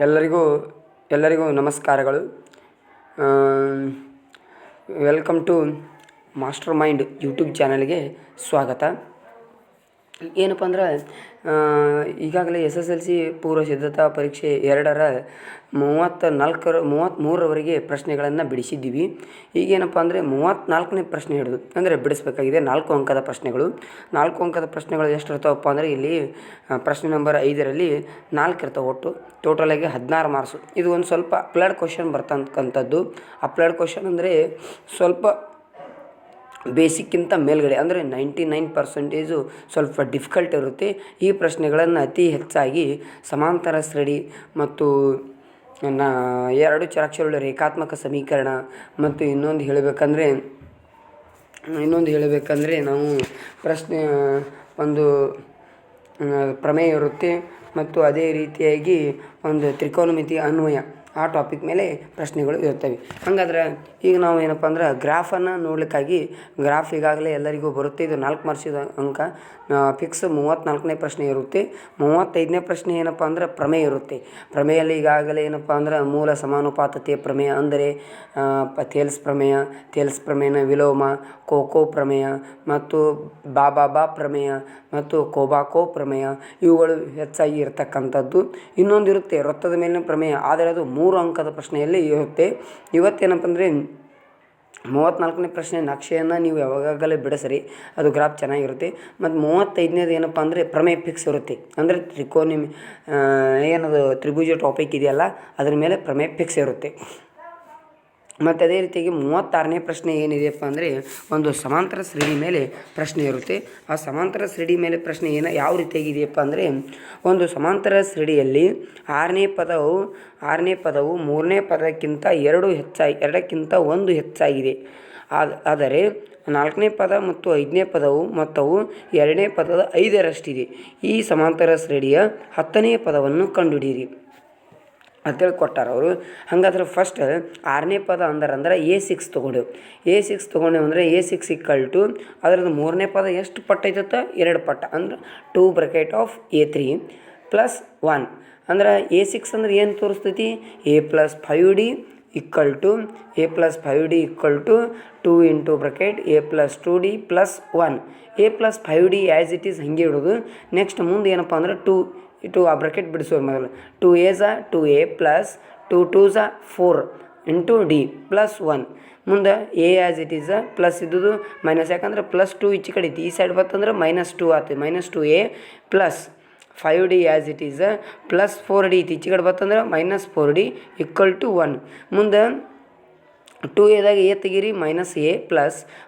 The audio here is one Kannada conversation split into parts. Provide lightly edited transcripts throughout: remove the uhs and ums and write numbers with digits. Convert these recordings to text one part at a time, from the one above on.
ಎಲ್ಲರಿಗೂ ಎಲ್ಲರಿಗೂ ನಮಸ್ಕಾರಗಳು. Welcome to master mind YouTube ಚಾನಲ್ಗೆ ಸ್ವಾಗತ. ಏನಪ್ಪ ಅಂದ್ರೆ ಈಗಾಗಲೇ SSLC ಪೂರ್ವ ಸಿದ್ಧತಾ ಪರೀಕ್ಷೆ 2ರ 33ರವರೆಗೆ ಪ್ರಶ್ನೆಗಳನ್ನು ಬಿಡಿಸಿದ್ದೀವಿ. ಈಗೇನಪ್ಪ ಅಂದರೆ 34ನೇ ಪ್ರಶ್ನೆ ಹಿಡಿದು ಅಂದರೆ ಬಿಡಿಸಬೇಕಾಗಿದೆ. 4 ಅಂಕದ ಪ್ರಶ್ನೆಗಳು. 4 ಅಂಕದ ಪ್ರಶ್ನೆಗಳು ಎಷ್ಟು ಇರ್ತಾವಪ್ಪ ಅಂದರೆ ಇಲ್ಲಿ ಪ್ರಶ್ನೆ ನಂಬರ್ 5ರಲ್ಲಿ 4 ಇರ್ತಾವೆ. ಒಟ್ಟು ಟೋಟಲಾಗಿ 16 ಮಾರ್ಕ್ಸು. ಇದು ಒಂದು ಸ್ವಲ್ಪ ಅಪ್ಲೈಡ್ ಕ್ವಶನ್ ಬರ್ತಕ್ಕಂಥದ್ದು. ಅಪ್ಲೈಡ್ ಕ್ವಶನ್ ಅಂದರೆ ಸ್ವಲ್ಪ ಬೇಸಿಕ್ಕಿಂತ ಮೇಲ್ಗಡೆ ಅಂದರೆ 99% ಸ್ವಲ್ಪ ಡಿಫಿಕಲ್ಟ್ ಇರುತ್ತೆ. ಈ ಪ್ರಶ್ನೆಗಳನ್ನು ಅತಿ ಹೆಚ್ಚಾಗಿ ಸಮಾಂತರ ಶ್ರೇಣಿ ಮತ್ತು 2 ಚರಾಕ್ಷರಗಳ ರೇಖಾತ್ಮಕ ಸಮೀಕರಣ ಮತ್ತು ಇನ್ನೊಂದು ಹೇಳಬೇಕಂದ್ರೆ ನಾವು ಪ್ರಶ್ನೆ ಒಂದು ಪ್ರಮೇಯ ಇರುತ್ತೆ ಮತ್ತು ಅದೇ ರೀತಿಯಾಗಿ ಒಂದು ತ್ರಿಕೋನಮಿತಿ ಅನ್ವಯ ಆ ಟಾಪಿಕ್ ಮೇಲೆ ಪ್ರಶ್ನೆಗಳು ಇರ್ತವೆ. ಹಾಗಾದ್ರೆ ಈಗ ನಾವು ಏನಪ್ಪ ಅಂದ್ರೆ ಗ್ರಾಫನ್ನು ನೋಡಲಿಕ್ಕಾಗಿ ಗ್ರಾಫ್ ಈಗಾಗಲೇ ಎಲ್ಲರಿಗೂ ಬರುತ್ತೆ. ಇದು 4 ಮಾರ್ಕ್ಸಿದ ಅಂಕ ಫಿಕ್ಸ್. 34ನೇ ಪ್ರಶ್ನೆ ಇರುತ್ತೆ. 35ನೇ ಪ್ರಶ್ನೆ ಏನಪ್ಪ ಅಂದ್ರೆ ಪ್ರಮೇಯ ಇರುತ್ತೆ. ಪ್ರಮೇಯಲ್ಲಿ ಈಗಾಗಲೇ ಏನಪ್ಪ ಅಂದ್ರೆ ಮೂಲ ಸಮಾನುಪಾತತೆಯ ಪ್ರಮೇಯ ಅಂದರೆ ಥೇಲ್ಸ್ ಪ್ರಮೇಯನ ವಿಲೋಮ, ಕೋಕೋ ಪ್ರಮೇಯ ಮತ್ತು ಬಾಬಾ ಪ್ರಮೇಯ ಮತ್ತು ಕೋಬಾಕೋ ಪ್ರಮೇಯ ಇವುಗಳು ಹೆಚ್ಚಾಗಿ ಇರತಕ್ಕಂಥದ್ದು. ಇನ್ನೊಂದು ಇರುತ್ತೆ ವೃತ್ತದ ಮೇಲಿನ ಪ್ರಮೇಯ, ಆದರೆ ಅದು 3 ಅಂಕದ ಪ್ರಶ್ನೆಯಲ್ಲಿ ಇರುತ್ತೆ. ಇವತ್ತೇನಪ್ಪ ಅಂದರೆ 34ನೇ ಪ್ರಶ್ನೆ ನಕ್ಷೆಯನ್ನು ನೀವು ಯಾವಾಗಲೇ ಬಿಡಿಸ್ರಿ, ಅದು ಗ್ರಾಫ್ ಚೆನ್ನಾಗಿರುತ್ತೆ. ಮತ್ತು 35ನೇದು ಏನಪ್ಪ ಅಂದರೆ ಪ್ರಮೇಯ ಫಿಕ್ಸ್ ಇರುತ್ತೆ. ಅಂದರೆ ಏನದು ತ್ರಿಭುಜ ಟಾಪಿಕ್ ಇದೆಯಲ್ಲ ಅದ್ರ ಮೇಲೆ ಪ್ರಮೇಯ ಫಿಕ್ಸ್ ಇರುತ್ತೆ. ಮತ್ತು ಅದೇ ರೀತಿಯಾಗಿ 36ನೇ ಪ್ರಶ್ನೆ ಏನಿದೆಯಪ್ಪ ಅಂದರೆ ಒಂದು ಸಮಾಂತರ ಶ್ರೇಣಿ ಮೇಲೆ ಪ್ರಶ್ನೆ ಇರುತ್ತೆ. ಆ ಸಮಾಂತರ ಶ್ರೇಣಿ ಮೇಲೆ ಪ್ರಶ್ನೆ ಯಾವ ರೀತಿಯಾಗಿದೆಯಪ್ಪ ಅಂದರೆ ಒಂದು ಸಮಾಂತರ ಶ್ರೇಣಿಯಲ್ಲಿ 6ನೇ ಪದವು 3ನೇ ಪದಕ್ಕಿಂತ 2ಕ್ಕಿಂತ 1 ಹೆಚ್ಚಾಗಿದೆ. ಆದರೆ 4ನೇ ಪದ ಮತ್ತು 5ನೇ ಪದವು ಮೊತ್ತವು 2ನೇ ಪದದ 5ರಷ್ಟಿದೆ. ಈ ಸಮಾಂತರ ಶ್ರೇಣಿಯ 10ನೇ ಪದವನ್ನು ಕಂಡುಹಿಡಿಯಿರಿ ಅಂತೇಳಿ ಕೊಟ್ಟಾರ ಅವರು. ಹಾಗಾದ್ರೆ ಫಸ್ಟ್ 6ನೇ ಪದ ಅಂದ್ರೆ A6 ತೊಗೊಂಡೆವು. A6 ತೊಗೊಂಡೆವು ಅಂದರೆ A6 = ಅದರದ್ದು 3ನೇ ಪದ ಎಷ್ಟು ಪಟ್ಟ ಐತತ್ತ 2 ಪಟ್ಟ ಅಂದ್ರೆ 2 ಬ್ರಾಕೆಟ್ ಆಫ್ A3 + 1 ಅಂದ್ರೆ A6 ಅಂದ್ರೆ ಏನು ತೋರಿಸ್ತೈತಿ A + 5D = 2 into bracket A + 2D + 1. A + 5D as it is ಹಂಗೆ ಇಡೋದು. ನೆಕ್ಸ್ಟ್ ಮುಂದೆ ಏನಪ್ಪ ಅಂದ್ರೆ 2 ಆ ಬ್ರಾಕೆಟ್ ಬಿಡಿಸೋದು ಮೊದಲು. 2A = 2A + 2 2s 4 into D + 1. ಮುಂದೆ A as it is plus ಇದ್ದದ್ದು ಮೈನಸ್, ಯಾಕಂದ್ರೆ +2 ಈಚೆ ಕಡೆ ಈ ಸೈಡ್ ಬರ್ತಂದ್ರೆ -2 ಆಗ್ತದೆ. -2A + 5D as it is + 4D ಈಚೆ ಕಡೆ ಬರ್ತಂದ್ರೆ -4D = 1. ಮುಂದೆ 2Aದಾಗ A ತೆಗೀರಿ -A +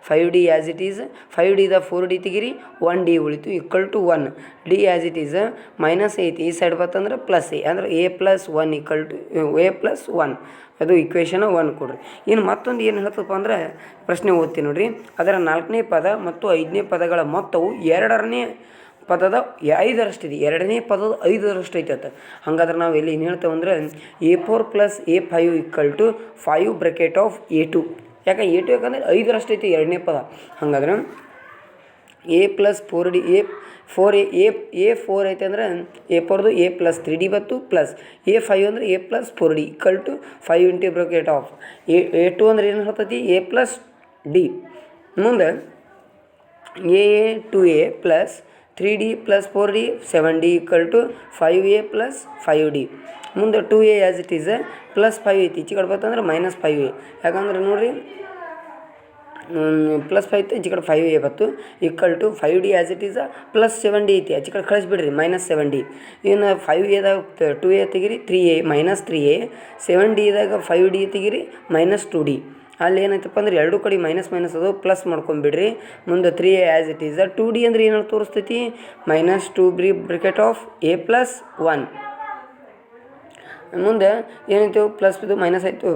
5D as it is 5Dದ 4D ತೆಗೀರಿ 1D ಉಳಿತು = 1. D ಆ್ಯಸ್ ಇಟ್ ಈಸ್ -8 ಈ ಸೈಡ್ ಬರ್ತಂದ್ರೆ +A ಅಂದ್ರೆ A + 1 = A + 1. ಅದು ಇಕ್ವೇಷನ್ 1 ಕೊಡ್ರಿ. ಇನ್ನು ಮತ್ತೊಂದು ಏನು ಹೇಳ್ತಪ್ಪ ಅಂದ್ರೆ ಪ್ರಶ್ನೆ ಓದ್ತೀನಿ ನೋಡ್ರಿ. ಅದರ 4ನೇ ಪದ ಮತ್ತು 5ನೇ ಪದಗಳ ಮೊತ್ತವು 2ನೇ ಪದದ 5ರಷ್ಟಿದೆ. 2ನೇ ಪದದ 5ರಷ್ಟು ಐತೆ. ಹಾಗಾದ್ರೆ ನಾವು ಇಲ್ಲಿ ಏನು ಹೇಳ್ತೇವೆ ಅಂದರೆ A4 + A5 = 5 bracket of A2. ಯಾಕೆ A2 ಯಾಕಂದರೆ 5ರಷ್ಟು ಐತಿ 2ನೇ ಪದ. ಹಾಗಾದ್ರೆ A + 4D A4 ಐತೆ ಅಂದ್ರೆ A4ದು A + 3D ಬತ್ತು ಪ್ಲಸ್ A5 ಅಂದರೆ A + 4D = 5 into bracket of A2 ಅಂದ್ರೆ ಏನು ಹೇಳ್ತೈತಿ A + D. ಮುಂದೆ A 2A + 3D + 4D 7D = 5A + 5D. ಮುಂದೆ 2A ಆ್ಯಸ್ ಇಟ್ ಈಸ್ +5 ಐತಿ ಈಚೆ ಕಡೆ ಬರ್ತಂದ್ರೆ -5A. ಯಾಕಂದ್ರೆ ನೋಡಿರಿ +5 ಐತಿ ಈಚೆ ಕಡೆ 5A ಬತ್ತು = 5D as it is +7D ಐತಿ ಆಚೆ ಕಡೆ ಕಳಿಸ್ಬಿಡ್ರಿ -7D. ಇನ್ನು 5Aದಾಗ 2A ತೆಗಿರಿ 3A -3A 7Dದಾಗ 5D ತೆಗಿರಿ -2D. ಅಲ್ಲಿ ಏನೈತಪ್ಪ ಅಂದ್ರೆ 2 ಕಡೆ ಮೈನಸ್ ಅದು ಪ್ಲಸ್ ಮಾಡ್ಕೊಂಬಿಡ್ರಿ. ಮುಂದೆ 3A as it is 2D ಅಂದ್ರೆ ಏನಾದ್ರು ತೋರಿಸ್ತೈತಿ -2 ಬ್ರಾಕೆಟ್ ಆಫ್ A + 1. ಮುಂದೆ ಏನೈತೆ ಪ್ಲಸ್ ಇದು ಮೈನಸ್ ಆಯಿತು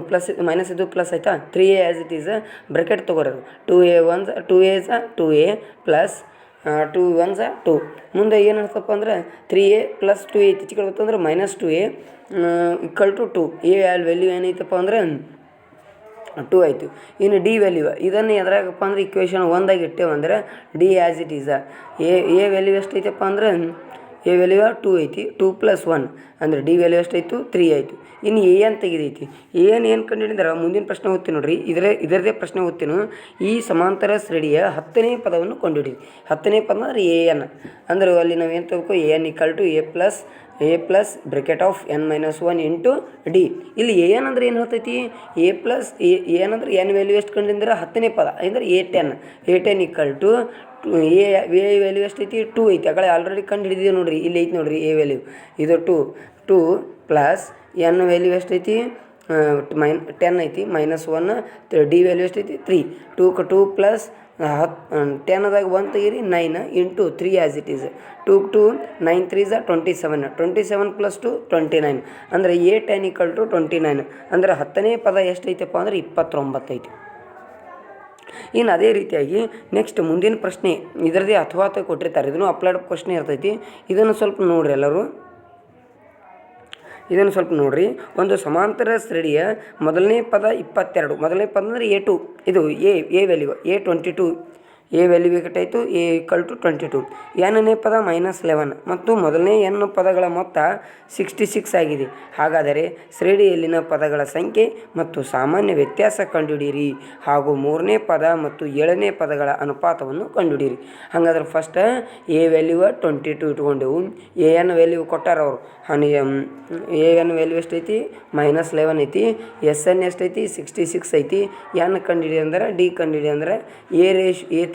ಮೈನಸ್ ಇದು ಪ್ಲಸ್ ಆಯಿತಾ. 3A as it is bracket ತೊಗೊರೋದು 2A + 2A + 2 1s 2. ಮುಂದೆ ಏನು ಹೇಳ್ತಪ್ಪ ಅಂದ್ರೆ 3A + 2A ಈಚೆ ಕಡೆ ಬರ್ತಂದ್ರೆ -2A = 2. A ವ್ಯಾಲ್ಯೂ ಏನೈತಪ್ಪ ಅಂದ್ರೆ 2 ಆಯಿತು. ಇನ್ನು D ವ್ಯಾಲ್ಯೂ ಇದನ್ನು ಎದ್ರಾಗಪ್ಪ ಅಂದ್ರೆ ಇಕ್ವೇಷನ್ 1ದಾಗ ಇಟ್ಟೇವಂದ್ರೆ D as it is A value ಎಷ್ಟೈತಪ್ಪ ಅಂದ್ರೆ ಎ ವ್ಯಾಲ್ಯೂ 2 ಐತಿ, 2 + 1 ಅಂದರೆ ಡಿ ವ್ಯಾಲ್ಯೂ ಎಷ್ಟಾಯಿತು 3 ಆಯಿತು. ಇನ್ನು ಎ ಎನ್ ತೆಗೆದೈತಿ. ಎ ಎನ್ ಏನು ಕಂಡುಹಿಡಿದ್ರೆ ಮುಂದಿನ ಪ್ರಶ್ನೆ ಓದ್ತೀನಿ ನೋಡ್ರಿ, ಇದರದೇ ಪ್ರಶ್ನೆ ಓದ್ತೀನು. ಈ ಸಮಾಂತರ ಶ್ರೇಣಿಯ 10ನೇ ಪದವನ್ನು ಕಂಡುಹಿಡಿ. 10ನೇ ಪದ ಅಂದರೆ ಎ ಎನ್ ಅಂದ್ರೆ ಅಲ್ಲಿ ನಾವು ಏನು ತಗೋಬೇಕು, A N = A plus bracket of n - 1 into D. ಇಲ್ಲಿ ಎ ಎನ್ ಅಂದ್ರೆ ಏನು ಹೇಳ್ತೈತಿ, ಎ ಪ್ಲಸ್ ಎನ್ ಅಂದ್ರೆ ಎನ್ ವ್ಯಾಲ್ಯೂ ಎಷ್ಟು ಕಂಡಿದ್ರೆ 10ನೇ ಪದ ಅಂದರೆ A10 = ಎ ವ್ಯಾಲ್ಯೂ ಎಷ್ಟೈತಿ 2 ಐತಿ. ಆ ಕಡೆ ಆಲ್ರೆಡಿ ಕಂಡು ಹಿಡಿದಿದೆ ನೋಡಿರಿ, ಇಲ್ಲಿ ಐತಿ ನೋಡಿರಿ ಎ ವ್ಯಾಲ್ಯೂ ಇದು 2 ಪ್ಲಸ್ ಎನ್ ವ್ಯಾಲ್ಯೂ ಎಷ್ಟೈತಿ 10 ಐತಿ -1 ಡಿ ವ್ಯಾಲ್ಯೂ ಎಷ್ಟೈತಿ 3. 2 ಪ್ಲಸ್ 10ದಾಗ 1 ತೆಗೀರಿ 9 ಇಂಟು 3 ಆ್ಯಸ್ ಇಟ್ ಈಸ್ 2 9 3 27 27 + 2 29 ಅಂದರೆ A10 = 29 ಅಂದರೆ 10ನೇ ಪದ ಎಷ್ಟೈತಪ್ಪ ಅಂದರೆ 29 ಐತಿ. ಇನ್ನು ಅದೇ ರೀತಿಯಾಗಿ ನೆಕ್ಸ್ಟ್ ಮುಂದಿನ ಪ್ರಶ್ನೆ ಇದರದೇ ಅಥವಾ ಕೊಟ್ಟಿರ್ತಾರೆ, ಇದನ್ನು ಅಪ್ಲೈಡ್ ಕ್ವಶ್ನೆ ಇರ್ತೈತಿ. ಇದನ್ನು ಸ್ವಲ್ಪ ನೋಡ್ರಿ ಎಲ್ಲರೂ, ಇದನ್ನು ಸ್ವಲ್ಪ ನೋಡ್ರಿ. ಒಂದು ಸಮಾಂತರ ಶ್ರೇಣಿಯ ಮೊದಲನೇ ಪದ 22, ಮೊದಲನೇ ಪದ ಅಂದರೆ A2, ಇದು A value A22, A value ಎಷ್ಟಾಯಿತು A = 22. ಎನ್ನೇ ಪದ -11 ಮತ್ತು ಮೊದಲನೇ ಎನ್ ಪದಗಳ ಮೊತ್ತ 66 ಆಗಿದೆ. ಹಾಗಾದರೆ ಶ್ರೇಣಿಯಲ್ಲಿನ ಪದಗಳ ಸಂಖ್ಯೆ ಮತ್ತು ಸಾಮಾನ್ಯ ವ್ಯತ್ಯಾಸ ಕಂಡುಹಿಡಿಯಿರಿ ಹಾಗೂ ಮೂರನೇ ಪದ ಮತ್ತು 7ನೇ ಪದಗಳ ಅನುಪಾತವನ್ನು ಕಂಡುಹಿಡಿಯಿರಿ. ಹಾಗಾದ್ರೆ ಫಸ್ಟ್ ಎ ವ್ಯಾಲ್ಯೂ 22 ಇಟ್ಕೊಂಡೆವು. ಎ ಎನ್ ವ್ಯಾಲ್ಯೂ ಕೊಟ್ಟಾರ ಅವರು, ಎ ಎನ್ ವ್ಯಾಲ್ಯೂ ಎಷ್ಟೈತಿ -11 ಐತಿ, ಎಸ್ ಎನ್ ಎಷ್ಟೈತಿ 66 ಐತಿ. ಎನ್ ಕಂಡುಹಿಡಿ ಅಂದ್ರೆ ಡಿ ಕಂಡುಹಿಡಿ ಅಂದ್ರೆ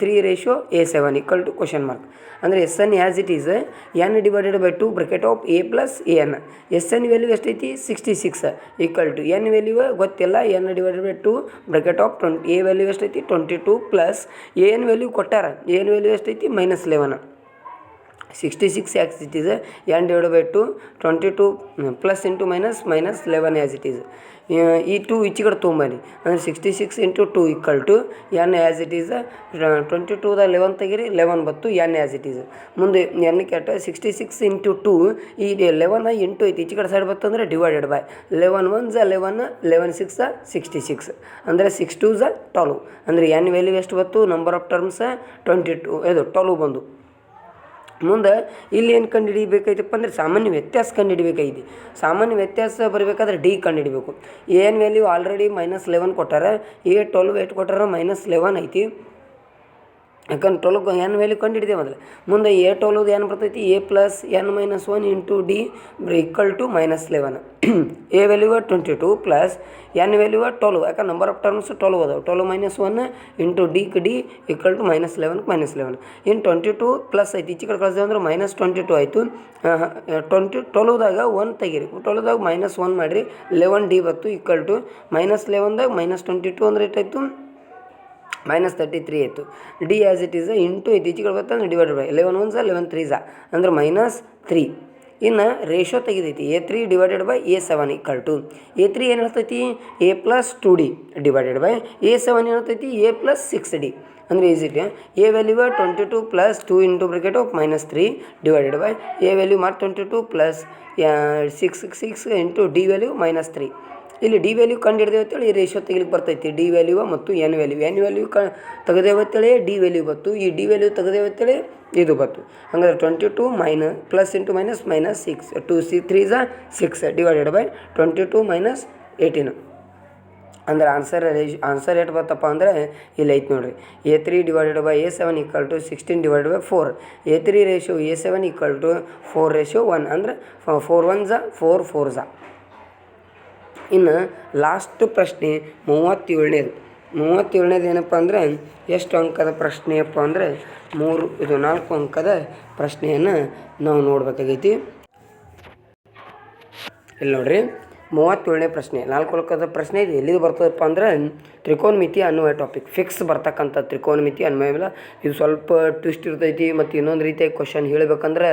A3:A7 = ಅಂದರೆ S N as it is n / 2 bracket of A + AN. S N value ಎಷ್ಟೈತಿ 66 = ಎನ್ ವ್ಯಾಲ್ಯೂ ಗೊತ್ತಿಲ್ಲ, n / 2 bracket of A value ಎಷ್ಟೈತಿ 22 ಪ್ಲಸ್ ಎ ಎನ್ ವ್ಯಾಲ್ಯೂ ಕೊಟ್ಟಾರ, ಎ ಎನ್ ವ್ಯಾಲ್ಯೂ ಎಷ್ಟೈತಿ -11. 66 as it is n / 2 22 plus into -11 as it is. ಈ 2 ಈಚೆ ಕಡೆ ತೊಗೊಂಬನ್ನಿ ಅಂದರೆ 66 × 2 = n ಆ್ಯಸ್ ಇಟ್ ಈಸ್. 22 11 ತೆಗಿರಿ 11 ಬತ್ತು n ಆ್ಯಸ್ ಇಟ್ ಈಸ್. ಮುಂದೆ n ಕೆಟ್ಟ 66 × 2 ಈ 11 ಇಂಟು ಐತಿ, ಈಚೆ ಕಡೆ ಸೈಡ್ ಬತ್ತು ಅಂದರೆ ಡಿವೈಡೆಡ್ ಬೈ 11 1 11 11 6 66 ಅಂದರೆ 6 2 12 ಅಂದರೆ n ವ್ಯಾಲ್ಯೂ ಎಷ್ಟು ಬತ್ತು ನಂಬರ್ ಆಫ್ ಟರ್ಮ್ಸ್ 22 ಇದು 12 ಬಂದು. ಮುಂದೆ ಇಲ್ಲಿ ಏನು ಕಂಡು ಹಿಡಿಬೇಕೈತಪ್ಪ ಅಂದರೆ ಸಾಮಾನ್ಯ ವ್ಯತ್ಯಾಸ ಕಂಡು ಹಿಡಿಬೇಕೈತಿ. ಸಾಮಾನ್ಯ ವ್ಯತ್ಯಾಸ ಬರಬೇಕಾದ್ರೆ ಡಿ ಕಂಡು ಹಿಡಿಬೇಕು. ಎ ಎನ್ ವ್ಯಾಲ್ಯೂ ಆಲ್ರೆಡಿ -11 ಕೊಟ್ಟಾರ, A12 8 ಕೊಟ್ಟಾರ -11 ಐತಿ. ಯಾಕಂದ್ರೆ 12 ಎನ್ ವ್ಯಾಲ್ಯೂ ಕಂಡು ಹಿಡಿದೆ ಮೊದಲು. ಮುಂದೆ A12 ಏನು ಬರ್ತೈತಿ A + n - 1 into D = -11. A value 22 plus N value 12, ಯಾಕಂದ್ರೆ ನಂಬರ್ ಆಫ್ ಟರ್ಮ್ಸ್ 12 ಅದಾವೆ. 12 - 1 ಇಂಟು ಡಿ = -11 ಇನ್ನು 22 ಪ್ಲಸ್ ಐತಿ, ಈಚೆ ಕಡೆ ಕಳಿಸಿದೆ ಅಂದ್ರೆ -22 ಆಯಿತು. 12ದಾಗ 1 ತೆಗೀರಿ, 12ದಾಗ -1 ಮಾಡಿರಿ 11 ಡಿ ಬತ್ತು = -11ದಾಗ -22 ಅಂದ್ರೆ ಎಷ್ಟಾಯಿತು -33 ಆಯಿತು. D as it is into ಐತಿ, ಈಚೆ ಕಡೆ ಬರ್ತಂದ್ರೆ ಡಿವೈಡೆಡ್ ಬೈ 11 1 11 3 ಅಂದ್ರೆ -3. ಇನ್ನು ರೇಷೋ ತೆಗಿದೈತಿ A3 / A7 = A3 ಏನು ಹೇಳ್ತೈತಿ A + 2D / A7 ಏನು ಹೇಳ್ತೈತಿ A + 6D. ಅಂದರೆ ಈಸಿಗೆ A value 22 plus 2 into bracket of -3 divided by A value 22 plus 6 into D value -3. ಇಲ್ಲಿ ಡಿ ವ್ಯಾಲ್ಯೂ ಕಂಡು ಹಿಡಿದೇವತ್ತೇಳಿ ಈ ರೇಷೋ ತೆಗಿಲಿಕ್ಕೆ ಬರ್ತೈತಿ. ಡಿ ವ್ಯಾಲ್ಯೂ ಮತ್ತು ಎನ್ ವ್ಯಾಲ್ಯೂ ತೆಗೆದೇವತ್ತೇಳಿ ಡಿ ವ್ಯಾಲ್ಯೂ ಬತ್ತು, ಈ ಡಿ ವ್ಯಾಲ್ಯೂ ತೆಗೆದೇವತ್ತೇಳಿ ಇದು ಬತ್ತು. ಹಾಗಾದ್ರೆ 22 ಪ್ಲಸ್ ಇಂಟು -6 2 3 6 ಡಿವೈಡೆಡ್ ಬೈ 22 - 18 ಅಂದ್ರೆ ಆನ್ಸರ್ ಎಷ್ಟು ಬರ್ತಪ್ಪ ಅಂದರೆ ಇಲ್ಲಿ ಐತೆ ನೋಡಿರಿ. A3 / A7 = 16 / 4. A3 ratio A7 = 4:1 ಅಂದರೆ 4 1 4 4. ಇನ್ನು ಲಾಸ್ಟ್ ಪ್ರಶ್ನೆ 37ನೇದು ಏನಪ್ಪ ಅಂದರೆ ಎಷ್ಟು ಅಂಕದ ಪ್ರಶ್ನೆಯಪ್ಪ ಅಂದರೆ 4 ಅಂಕದ ಪ್ರಶ್ನೆಯನ್ನು ನಾವು ನೋಡಬೇಕಾಗೈತಿ. ಇಲ್ಲಿ ನೋಡಿರಿ 37ನೇ ಪ್ರಶ್ನೆ 4 ಅಂಕದ ಪ್ರಶ್ನೆ. ಇದು ಎಲ್ಲಿದು ಬರ್ತದಪ್ಪ ಅಂದರೆ ತ್ರಿಕೋನಮಿತಿ ಅನ್ನುವ ಟಾಪಿಕ್ ಫಿಕ್ಸ್ ಬರ್ತಕ್ಕಂಥ ತ್ರಿಕೋನಮಿತಿ ಅನ್ವಯ. ಇದು ಸ್ವಲ್ಪ ಟ್ವಿಸ್ಟ್ ಇರ್ತೈತಿ. ಮತ್ತು ಇನ್ನೊಂದು ರೀತಿಯಾಗಿ ಕ್ವಶನ್ ಹೇಳಬೇಕಂದ್ರೆ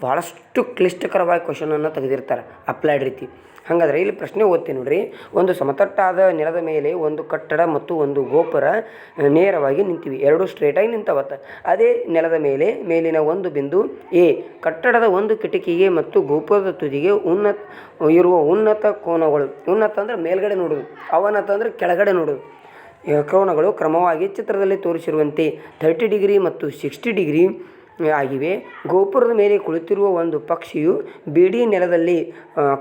ಭಾಳಷ್ಟು ಕ್ಲಿಷ್ಟಕರವಾಗಿ ಕ್ವಶನನ್ನು ತೆಗೆದಿರ್ತಾರೆ ಅಪ್ಲೈಡ್ ರೀತಿ. ಹಾಗಾದರೆ ಇಲ್ಲಿ ಪ್ರಶ್ನೆ ಓದ್ತೀನಿ ನೋಡ್ರಿ. ಒಂದು ಸಮತಟ್ಟಾದ ನೆಲದ ಮೇಲೆ ಒಂದು ಕಟ್ಟಡ ಮತ್ತು ಒಂದು ಗೋಪುರ ನೇರವಾಗಿ ನಿಂತಿವೆ. ಎರಡು ಸ್ಟ್ರೇಟಾಗಿ ನಿಂತವತ್ತ. ಅದೇ ನೆಲದ ಮೇಲಿನ ಒಂದು ಬಿಂದು ಎ ಕಟ್ಟಡದ ಒಂದು ಕಿಟಕಿಗೆ ಮತ್ತು ಗೋಪುರದ ತುದಿಗೆ ಇರುವ ಉನ್ನತ ಕೋನಗಳು, ಉನ್ನತ ಅಂದರೆ ಮೇಲ್ಗಡೆ ನೋಡೋದು, ಅವನತ ಅಂದರೆ ಕೆಳಗಡೆ ನೋಡೋದು, ಕೋನಗಳು ಕ್ರಮವಾಗಿ ಚಿತ್ರದಲ್ಲಿ ತೋರಿಸಿರುವಂತೆ 30 ಡಿಗ್ರಿ ಮತ್ತು 60 ಡಿಗ್ರಿ ಆಗಿವೆ. ಗೋಪುರದ ಮೇಲೆ ಕುಳಿತಿರುವ ಒಂದು ಪಕ್ಷಿಯು ಬೀಡಿ ನೆಲದಲ್ಲಿ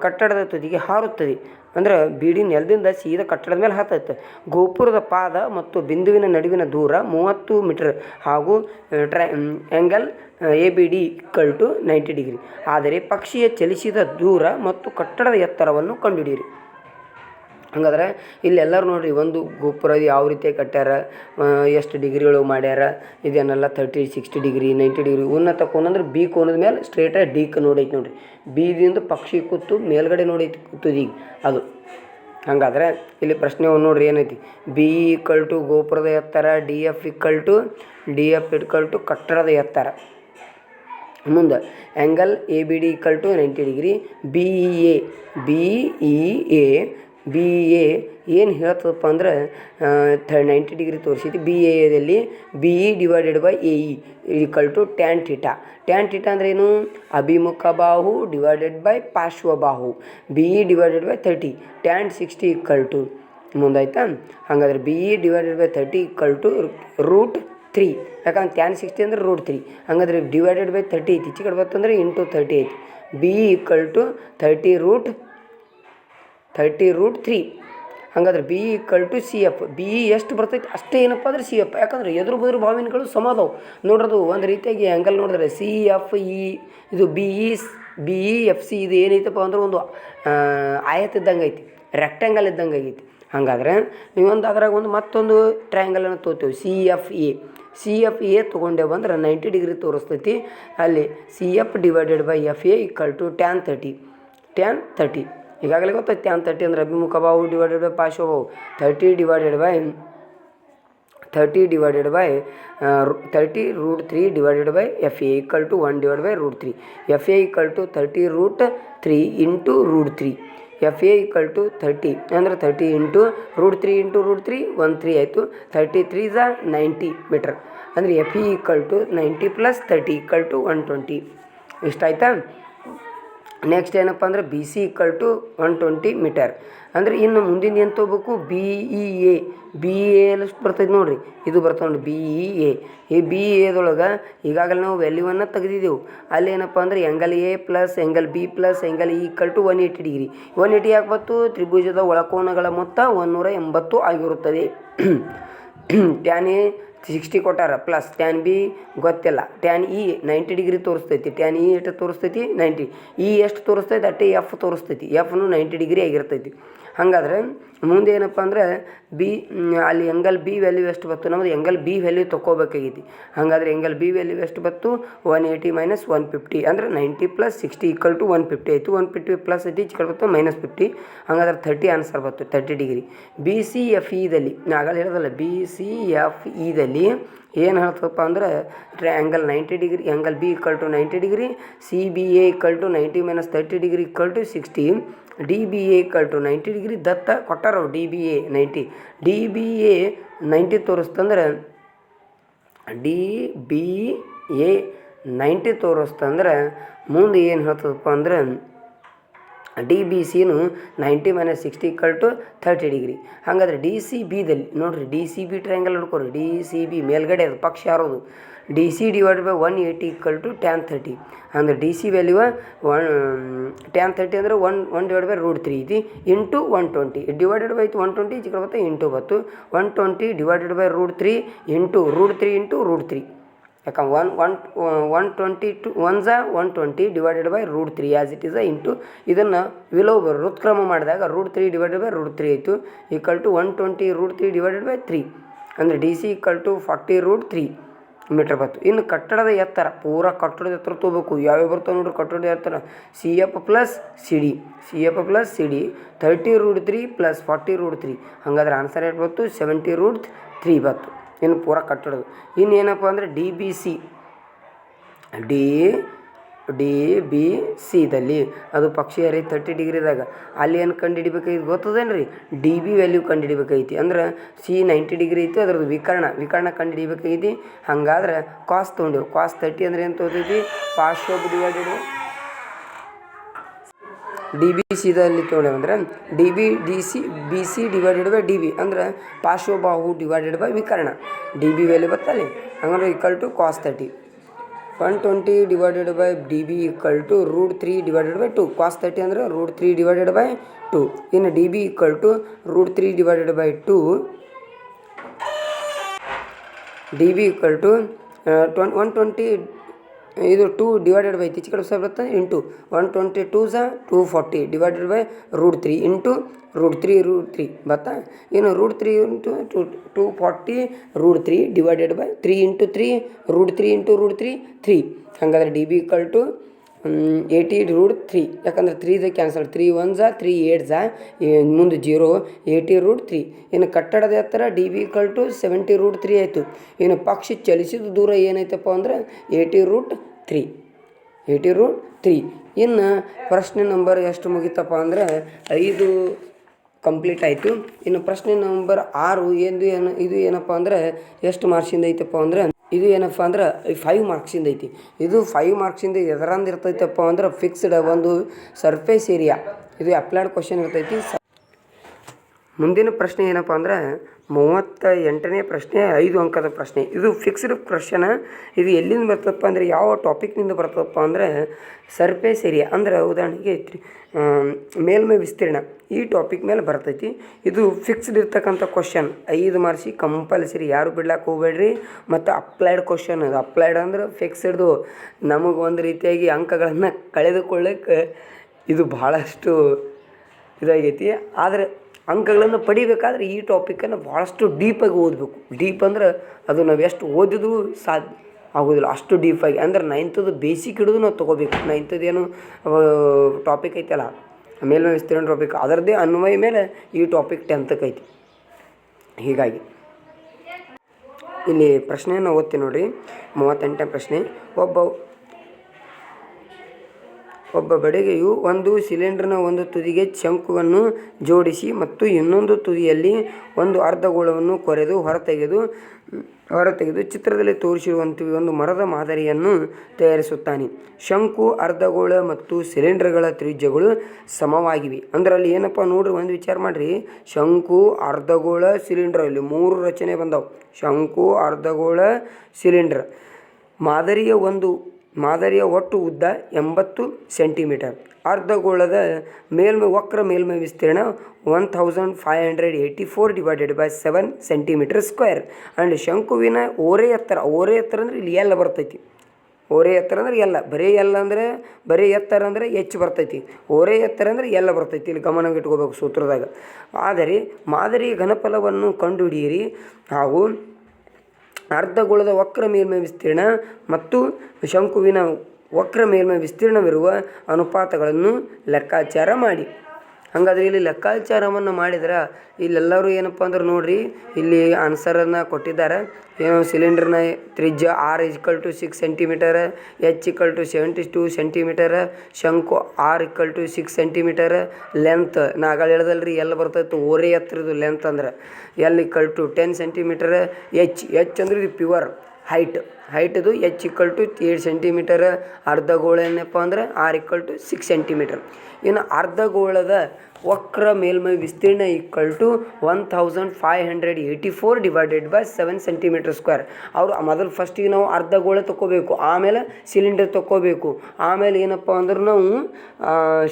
ಕಟ್ಟಡದ ತುದಿಗೆ ಹಾರುತ್ತದೆ. ಅಂದ್ರೆ ಬೀಡಿ ನೆಲದಿಂದ ಸೀದಾ ಕಟ್ಟಡದ ಮೇಲೆ ಹತ್ತೈತೆ. ಗೋಪುರದ ಪಾದ ಮತ್ತು ಬಿಂದುವಿನ ನಡುವಿನ ದೂರ 30 ಮೀಟರ್ ಹಾಗೂ ಆ್ಯಂಗಲ್ ABD = 90 ಡಿಗ್ರಿ. ಆದರೆ ಪಕ್ಷಿಯ ಚಲಿಸಿದ ದೂರ ಮತ್ತು ಕಟ್ಟಡದ ಎತ್ತರವನ್ನು ಕಂಡುಹಿಡಿಯಿರಿ. ಹಂಗಾದ್ರೆ ಇಲ್ಲೆಲ್ಲರೂ ನೋಡಿರಿ, ಒಂದು ಗೋಪುರ ಯಾವ ರೀತಿ ಕಟ್ಟ್ಯಾರ, ಎಷ್ಟು ಡಿಗ್ರಿಗಳು ಮಾಡ್ಯಾರ, ಇದನ್ನೆಲ್ಲ 30, 60 ಡಿಗ್ರಿ, 90 ಡಿಗ್ರಿ. ಉನ್ನತ ಕೋನ ಅಂದ್ರೆ ಬಿ ಕೋನದ ಮೇಲೆ ಸ್ಟ್ರೇಟಾಗಿ ಡಿಕ್ ನೋಡೈತಿ ನೋಡಿರಿ. ಬೀದಿಂದ ಪಕ್ಷಿ ಕೂತು ಮೇಲ್ಗಡೆ ನೋಡೈತಿ ತುದಿಗೆ ಅದು. ಹಂಗಾದ್ರೆ ಇಲ್ಲಿ ಪ್ರಶ್ನೆ ನೋಡ್ರಿ ಏನೈತಿ, B = ಗೋಪುರದ ಎತ್ತರ, DF = ಕಟ್ಟಡದ ಎತ್ತರ. ಮುಂದೆ ಆ್ಯಂಗಲ್ ABD = 90 ಡಿಗ್ರಿ. BEA ಏನು ಹೇಳ್ತದಪ್ಪ ಅಂದ್ರೆ 90 degree ತೋರಿಸೈತಿ. BAದಲ್ಲಿ BE / AE = tan θ. tan θ ಅಂದ್ರೆ ಏನು, ಅಭಿಮುಖ ಬಾಹು / ಪಾರ್ಶ್ವಬಾಹು. BE / 30 tan 60 ಮುಂದಾಯ್ತಾ. ಹಾಗಾದ್ರೆ BE / 30 = √3. ಯಾಕಂದ್ರೆ tan 60 ಅಂದ್ರೆ √3. ಹಾಗಾದ್ರೆ ಡಿವೈಡೆಡ್ ಬೈ 30 ಐತಿ, ಈಚೆ ಕಡೆ ಬರ್ತಂದ್ರೆ ಇಂಟು 30 ಐತಿ. BE = 30√3. ಹಾಗಾದ್ರೆ BE = CF. BE ಎಷ್ಟು ಬರ್ತೈತಿ ಅಷ್ಟೇ ಏನಪ್ಪ ಅಂದ್ರೆ CF. ಯಾಕಂದ್ರೆ ಎದುರು ಬದುರು ಬಾವಿನಗಳು ಸಮ ಅದಾವು ನೋಡ್ರದು. ಒಂದು ರೀತಿಯಾಗಿ ಆ್ಯಂಗಲ್ ನೋಡಿದ್ರೆ CFE ಇದು BEFC ಇದು ಏನೈತಪ್ಪ ಅಂದ್ರೆ ಒಂದು ಆಯತ ಇದ್ದಂಗೆ ಐತಿ, ರೆಕ್ಟ್ಯಾಂಗಲ್ ಇದ್ದಂಗೆ ಆಗೈತಿ. ಹಾಗಾದ್ರೆ ನೀವೊಂದು ಅದ್ರಾಗ ಮತ್ತೊಂದು ಟ್ರಯಾಂಗಲನ್ನು ತೊಗೋತೀವಿ, CFA ತೊಗೊಂಡೆ ಬಂದ್ರೆ 90 ಡಿಗ್ರಿ ತೋರಿಸ್ತೈತಿ. ಅಲ್ಲಿ CF / FA = tan 30. ಈಗಾಗಲೇ ಗೊತ್ತೈತಿ tan 30 ಅಂದ್ರೆ ಅಭಿಮುಖ ಬಾಹು / ಪಾರ್ಶ್ವಬಾಹು. 30 √3 / FA = 1/√3. FA = 30√3 into √3. FA = 30 ಅಂದರೆ 30 into √3 into √3 13 ಆಯಿತು. 33 = 90 ಮೀಟರ್. ಅಂದರೆ FE = 90 + 30 = 120. ಇಷ್ಟ ಆಯ್ತಾ. ನೆಕ್ಸ್ಟ್ ಏನಪ್ಪ ಅಂದ್ರೆ BC = 120 ಮೀಟರ್. ಅಂದರೆ ಇನ್ನು ಮುಂದಿನ ಏನು ತೊಗೋಬೇಕು, BEA ಎಷ್ಟು ಬರ್ತೈತೆ ನೋಡಿರಿ, ಇದು ಬರ್ತದೆ ನೋಡಿ BEA. ಈ BEAದೊಳಗೆ ಈಗಾಗಲೇ ನಾವು ವ್ಯಾಲ್ಯೂವನ್ನು ತೆಗೆದಿದ್ದೆವು. ಅಲ್ಲಿ ಏನಪ್ಪ ಅಂದರೆ angle A + angle B + angle E = 180 degree. 180 ಯಾಕೆ ಬಂತು, ತ್ರಿಭುಜದ ಒಳಕೋನಗಳ ಮೊತ್ತ 180 ಆಗಿರುತ್ತದೆ. tan A 60 ಕೊಟ್ಟಾರ ಪ್ಲಸ್ tan B ಗೊತ್ತಿಲ್ಲ. tan E 90 ಡಿಗ್ರಿ ತೋರಿಸ್ತೈತಿ. tan E ಎಷ್ಟು ತೋರಿಸ್ತೈತಿ, 90. E ಎಷ್ಟು ತೋರಿಸ್ತೈತಿ ಅಟ್ಟೆ F ತೋರಿಸ್ತೈತಿ. Fನು 90 ಡಿಗ್ರಿ ಆಗಿರ್ತೈತಿ. ಹಾಗಾದ್ರೆ ಮುಂದೆ ಏನಪ್ಪ ಅಂದ್ರೆ ಅಲ್ಲಿ ಆ್ಯಂಗಲ್ B ವ್ಯಾಲ್ಯೂ ಎಷ್ಟು ಬತ್ತು, ನಮ್ಮದು ಆ್ಯಂಗಲ್ B ವ್ಯಾಲ್ಯೂ ತೊಗೋಬೇಕಾಗೈತಿ. ಹಾಗಾದ್ರೆ ಆ್ಯಂಗಲ್ B ವ್ಯಾಲ್ಯೂ ಎಷ್ಟು ಬತ್ತು, 180 - 150 ಅಂದರೆ 90 + 60 = 150 ಆಯಿತು. 150 ಪ್ಲಸ್ ಐತಿ, ಈಚೆ ಕಡೆ ಬತ್ತು -50. ಹಾಗಾದ್ರೆ 30 ಆನ್ಸರ್ ಬತ್ತು, 30 ಡಿಗ್ರಿ. BCFEದಲ್ಲಿ ನಾಗಲ್ಲಿ ಹೇಳೋದಲ್ಲ, BCFEದಲ್ಲಿ ಏನು ಹೇಳ್ತದಪ್ಪ ಅಂದ್ರೆ angle 90 degree, angle B = 90 degree. CBA = 90 - 30 degree = 60. DBA = 90 degree. ದತ್ತ ಕೊಟ್ಟಾರ DBA 90. DBA 90 ತೋರಿಸ್ತಂದ್ರೆ DBA 90 ತೋರಿಸ್ತಂದ್ರೆ ಮುಂದೆ ಏನು ಹೇಳ್ತದಪ್ಪ ಅಂದ್ರೆ DBCನು 90 - 60 = 30 ಡಿಗ್ರಿ. ಹಾಗಾದ್ರೆ DCBದಲ್ಲಿ ನೋಡಿರಿ, DCB ಟ್ರಯಾಂಗಲ್ ನೋಡ್ಕೊರಿ. DCB ಮೇಲ್ಗಡೆ ಅದು ಪಕ್ಷ ಯಾರೋದು, DC / 180 = tan 30. ಅಂದರೆ DC ವ್ಯಾಲ್ಯೂ tan 30 ಅಂದರೆ 1/√3 ಐತಿ ಇಂಟು 120 ಡಿವೈಡೆಡ್ ಬೈ 120 ಈಚೆ ಕಡೆ ಬರುತ್ತೆ ಇಂಟು ಬತ್ತು 120 ಡಿವೈಡೆಡ್ ಬೈ √3 ಇಂಟು √3 ಯಾಕಂದ್ರೆ 120 divided by √3 as it is into ಇದನ್ನು ವ್ಯುತ್ಕ್ರಮ ಮಾಡಿದಾಗ √3 ಡಿವೈಡೆಡ್ ಬೈ √3 ಆಯಿತು = 120 √3 ಡಿವೈಡೆಡ್ ಬೈ 3 ಅಂದರೆ DC = 40√3 ಮೀಟರ್ ಬತ್ತು. ಇನ್ನು ಕಟ್ಟಡದ ಎತ್ತರ, ಪೂರ ಕಟ್ಟಡದ ಎತ್ತರ ತೊಗೋಬೇಕು. ಯಾವ್ಯಾವ ಬರ್ತಾವೆ ನೋಡ್ರಿ ಕಟ್ಟಡದ ಎತ್ತರ, CF + CD 30√3 + 40√3. ಹಾಗಾದ್ರೆ ಆನ್ಸರ್ ಎಷ್ಟು ಬತ್ತು, 70√3 ಬತ್ತು. ಇನ್ನು ಪೂರ ಕಟ್ಟಡದು. ಇನ್ನೇನಪ್ಪ ಅಂದರೆ DBCದಲ್ಲಿ ಅದು ಪಕ್ಷಿ ಯಾರಿ 30 ಡಿಗ್ರಿದಾಗ ಅಲ್ಲಿ ಏನು ಕಂಡು ಹಿಡಿಬೇಕಾಗಿತ್ತು ಗೊತ್ತದೇನು ರೀ, DB ವ್ಯಾಲ್ಯೂ ಕಂಡು ಹಿಡಿಬೇಕಾಗಿತಿ. ಅಂದ್ರೆ C 90 ಡಿಗ್ರಿ ಐತಿ, ಅದ್ರದ್ದು ವಿಕರ್ಣ ಕಂಡು ಹಿಡಿಬೇಕಾಗೈತಿ. ಹಾಗಾದ್ರೆ ಕಾಸ್ ತೊಗೊಂಡೆವು. ಕಾಸ್ 30 ಅಂದರೆ ಏನು ತೊಗೊತೈತಿ, ಪಾರ್ಶ್ವಬಾಹು ಡಿವೈಡೆಡ್ DBCದಲ್ಲಿ ತೊಗೊಂಡೇವು ಅಂದ್ರೆ BC ಡಿವೈಡೆಡ್ ಬೈ DB ಅಂದ್ರೆ ಪಾರ್ಶ್ವಬಾಹು ಡಿವೈಡೆಡ್ ಬೈ ವಿಕರ್ಣ. DB ವ್ಯಾಲ್ಯೂ ಬರ್ತಲ್ಲಿ ಹಂಗಂದ್ರೆ = cos 30. 120 divided by D B equal to √3 divided by 2. Cos 30 ಅಂದರೆ √3 ಡಿವೈಡೆಡ್ ಬೈ 2. ಇನ್ನು D B equal to √3 divided by 2. D B equal to 120 ಇದು 2 ಡಿವೈಡೆಡ್ ಬೈ ಈಚೆ ಕಡೆ ಬರುತ್ತೆ ಇಂಟು 122 240 ಡಿವೈಡೆಡ್ ಬೈ √3 ಇಂಟು √3 ಬತ್ತಾ. ಏನು √3 into 240 √3 divided by 3 into 3 √3 into √3 3. ಹಾಗಾದ್ರೆ ಡಿ ಬಿ ಈಕ್ವಲ್ ಟು 80 √3. ಯಾಕಂದ್ರೆ 3 ಕ್ಯಾನ್ಸಲ್, 3 1 3 8 ಮುಂದೆ 0 80 √3. ಇನ್ನು ಕಟ್ಟಡದ ಎತ್ತರ ಡಿ ಬಿ ಈಕ್ವಲ್ ಟು 70 √3 ಆಯಿತು. ಇನ್ನು ಪಕ್ಷಿ ಚಲಿಸಿದ ದೂರ ಏನಾಯ್ತಪ್ಪ ಅಂದ್ರೆ 80 √3. 80 √3. ಇನ್ನು ಪ್ರಶ್ನೆ ನಂಬರ್ ಎಷ್ಟು ಮುಗಿತಪ್ಪ ಅಂದರೆ 5 ಕಂಪ್ಲೀಟ್ ಆಯಿತು. ಇನ್ನು ಪ್ರಶ್ನೆ ನಂಬರ್ 6 ಇದು ಏನಪ್ಪ ಅಂದರೆ ಎಷ್ಟು ಮಾರ್ಕ್ಸಿಂದ ಐತಪ್ಪ ಅಂದ್ರೆ ಇದು ಏನಪ್ಪ ಅಂದ್ರೆ 5 ಮಾರ್ಕ್ಸಿಂದ ಐತಿ. ಇದು 5 ಮಾರ್ಕ್ಸಿಂದ ಎದರಂದು ಇರ್ತೈತಪ್ಪ ಅಂದ್ರೆ ಫಿಕ್ಸ್ಡ್ ಒಂದು ಸರ್ಫೇಸ್ ಏರಿಯಾ. ಇದು ಅಪ್ಲೈಡ್ ಕ್ವಶನ್ ಇರ್ತೈತಿ. ಮುಂದಿನ ಪ್ರಶ್ನೆ ಏನಪ್ಪ ಅಂದ್ರೆ 38ನೇ ಪ್ರಶ್ನೆ, 5 ಅಂಕದ ಪ್ರಶ್ನೆ. ಇದು ಫಿಕ್ಸ್ಡ್ ಕ್ವಶನ್. ಇದು ಎಲ್ಲಿಂದ ಬರ್ತದಪ್ಪ ಅಂದರೆ ಯಾವ ಟಾಪಿಕ್ನಿಂದ ಬರ್ತದಪ್ಪ ಅಂದರೆ ಸರ್ಫೇಸ್ ಏರಿಯಾ ಅಂದರೆ ಉದಾಹರಣೆಗೆ ಮೇಲ್ಮೈ ವಿಸ್ತೀರ್ಣ ಈ ಟಾಪಿಕ್ ಮೇಲೆ ಬರ್ತೈತಿ. ಇದು ಫಿಕ್ಸ್ಡ್ ಇರ್ತಕ್ಕಂಥ ಕ್ವಶನ್. 5 ಮಾರ್ಕ್ಸಿಗೆ ಕಂಪಲ್ಸರಿ, ಯಾರು ಬಿಡ್ಲಾಕೆ ಹೋಗ್ಬೇಡ್ರಿ. ಮತ್ತು ಅಪ್ಲೈಡ್ ಕ್ವಶನ್. ಅದು ಅಪ್ಲೈಡ್ ಅಂದ್ರೆ ಫಿಕ್ಸ್ಡ್ದು. ನಮಗೆ ಒಂದು ರೀತಿಯಾಗಿ ಅಂಕಗಳನ್ನು ಕಳೆದುಕೊಳ್ಳಕ್ಕೆ ಇದು ಭಾಳಷ್ಟು ಇದಾಗೈತಿ. ಆದರೆ ಅಂಕಗಳನ್ನು ಪಡಿಬೇಕಾದ್ರೆ ಈ ಟಾಪಿಕನ್ನು ಭಾಳಷ್ಟು ಡೀಪಾಗಿ ಓದಬೇಕು. ಡೀಪ್ ಅಂದ್ರೆ ಅದು ನಾವು ಎಷ್ಟು ಓದಿದ್ರೂ ಸಾಧ್ಯ ಆಗೋದಿಲ್ಲ, ಅಷ್ಟು ಡೀಪಾಗಿ. ಅಂದ್ರೆ 9th ಬೇಸಿಕ್ ಹಿಡಿದು ನಾವು ತೊಗೋಬೇಕು. 9th ಏನು ಟಾಪಿಕ್ ಐತಲ್ಲ ಮೇಲ್ಮೈ ವಿಸ್ತೀರ್ಣ ಟಾಪಿಕ್, ಅದರದ್ದೇ ಅನ್ವಯ ಮೇಲೆ ಈ ಟಾಪಿಕ್ 10th ಐತಿ. ಹೀಗಾಗಿ ಇಲ್ಲಿ ಪ್ರಶ್ನೆಯನ್ನು ಓದ್ತೀನಿ ನೋಡಿರಿ. 38ನೇ ಪ್ರಶ್ನೆ. ಒಬ್ಬ ಬಡಗಿಯು ಒಂದು ಸಿಲಿಂಡರ್ನ ಒಂದು ತುದಿಗೆ ಶಂಕುವನ್ನು ಜೋಡಿಸಿ ಮತ್ತು ಇನ್ನೊಂದು ತುದಿಯಲ್ಲಿ ಒಂದು ಅರ್ಧಗೋಳವನ್ನು ಕೊರೆದು ಹೊರತೆಗೆದು ಚಿತ್ರದಲ್ಲಿ ತೋರಿಸಿರುವಂತೆ ಒಂದು ಮರದ ಮಾದರಿಯನ್ನು ತಯಾರಿಸುತ್ತಾನೆ. ಶಂಕು, ಅರ್ಧಗೋಳ ಮತ್ತು ಸಿಲಿಂಡರ್ಗಳ ತ್ರಿಜ್ಯಗಳು ಸಮವಾಗಿವೆ. ಅಂದ್ರೆ ಅಲ್ಲಿ ಏನಪ್ಪ ನೋಡ್ರಿ, ಒಂದು ವಿಚಾರ ಮಾಡಿರಿ. ಶಂಕು, ಅರ್ಧಗೋಳ, ಸಿಲಿಂಡರ್, ಇಲ್ಲಿ 3 ರಚನೆ ಬಂದವು. ಶಂಕು, ಅರ್ಧಗೋಳ, ಸಿಲಿಂಡರ್. ಮಾದರಿಯ ಒಟ್ಟು ಉದ್ದ 80 ಸೆಂಟಿಮೀಟರ್. ಅರ್ಧಗೋಳದ ವಕ್ರ ಮೇಲ್ಮೈ ವಿಸ್ತೀರ್ಣ 1584 divided by 7 centimetre square. And ಶಂಕುವಿನ ಓರೆ ಎತ್ತರ ಅಂದರೆ ಇಲ್ಲಿ ಎಲ್ಲ ಬರ್ತೈತಿ. ಓರೆ ಎತ್ತರ ಅಂದ್ರೆ ಎಲ್ಲ, ಬರೀ ಎತ್ತರ ಅಂದರೆ ಹೆಚ್ಚು ಬರ್ತೈತಿ. ಓರೆ ಎತ್ತರ ಅಂದರೆ ಎಲ್ಲ ಬರ್ತೈತಿ. ಇಲ್ಲಿ ಗಮನ ಇಟ್ಕೋಬೇಕು ಸೂತ್ರದಾಗ. ಆದರೆ ಮಾದರಿಯ ಘನಫಲವನ್ನು ಕಂಡುಹಿಡಿಯಿರಿ ಹಾಗೂ ಅರ್ಧಗೋಳದ ವಕ್ರ ಮೇಲ್ಮೈ ವಿಸ್ತೀರ್ಣ ಮತ್ತು ಶಂಕುವಿನ ವಕ್ರ ಮೇಲ್ಮೈ ವಿಸ್ತೀರ್ಣವಿರುವ ಅನುಪಾತಗಳನ್ನು ಲೆಕ್ಕಾಚಾರ ಮಾಡಿ. ಹಾಗಾದ್ರೆ ಇಲ್ಲಿ ಲೆಕ್ಕಾಚಾರವನ್ನು ಮಾಡಿದ್ರೆ ಇಲ್ಲೆಲ್ಲರೂ ಏನಪ್ಪ ಅಂದ್ರೆ ನೋಡಿರಿ, ಇಲ್ಲಿ ಆನ್ಸರನ್ನು ಕೊಟ್ಟಿದ್ದಾರೆ. ಏನು ಸಿಲಿಂಡರ್ನ ತ್ರಿಜ್ಯ R = 6 ಸೆಂಟಿಮೀಟರ್, H = 72 ಸೆಂಟಿಮೀಟರ್, ಶಂಕು R = 6 ಸೆಂಟಿಮೀಟರ್, ಲೆಂತ್ ನಾಗಳು ಹೇಳ್ದಲ್ರಿ ಎಲ್ಲ ಬರ್ತೈತೆ ಓರೆ ಎತ್ತರದ್ದು ಲೆಂತ್ ಅಂದ್ರೆ L = 10 ಸೆಂಟಿಮೀಟರ್, H ಅಂದ್ರೆ ಇದು ಪ್ಯೂರ್ ಹೈಟ್ದು H = 8 ಸೆಂಟಿಮೀಟರ್. ಅರ್ಧಗೋಳ ಏನಪ್ಪ ಅಂದ್ರೆ R = 6 ಸೆಂಟಿಮೀಟರ್. ಇನ್ನು ಅರ್ಧಗೋಳದ ವಕ್ರ ಮೇಲ್ಮೈ ವಿಸ್ತೀರ್ಣ = 1584 ಡಿವೈಡೆಡ್ ಬೈ 7 ಸೆಂಟಿಮೀಟರ್ ಸ್ಕ್ವೇರ್. ಅವರು ಮೊದಲು ಫಸ್ಟಿಗೆ ನಾವು ಅರ್ಧಗೋಳ ತೊಗೋಬೇಕು, ಆಮೇಲೆ ಸಿಲಿಂಡರ್ ತೊಗೋಬೇಕು, ಆಮೇಲೆ ಏನಪ್ಪ ಅಂದ್ರೆ ನಾವು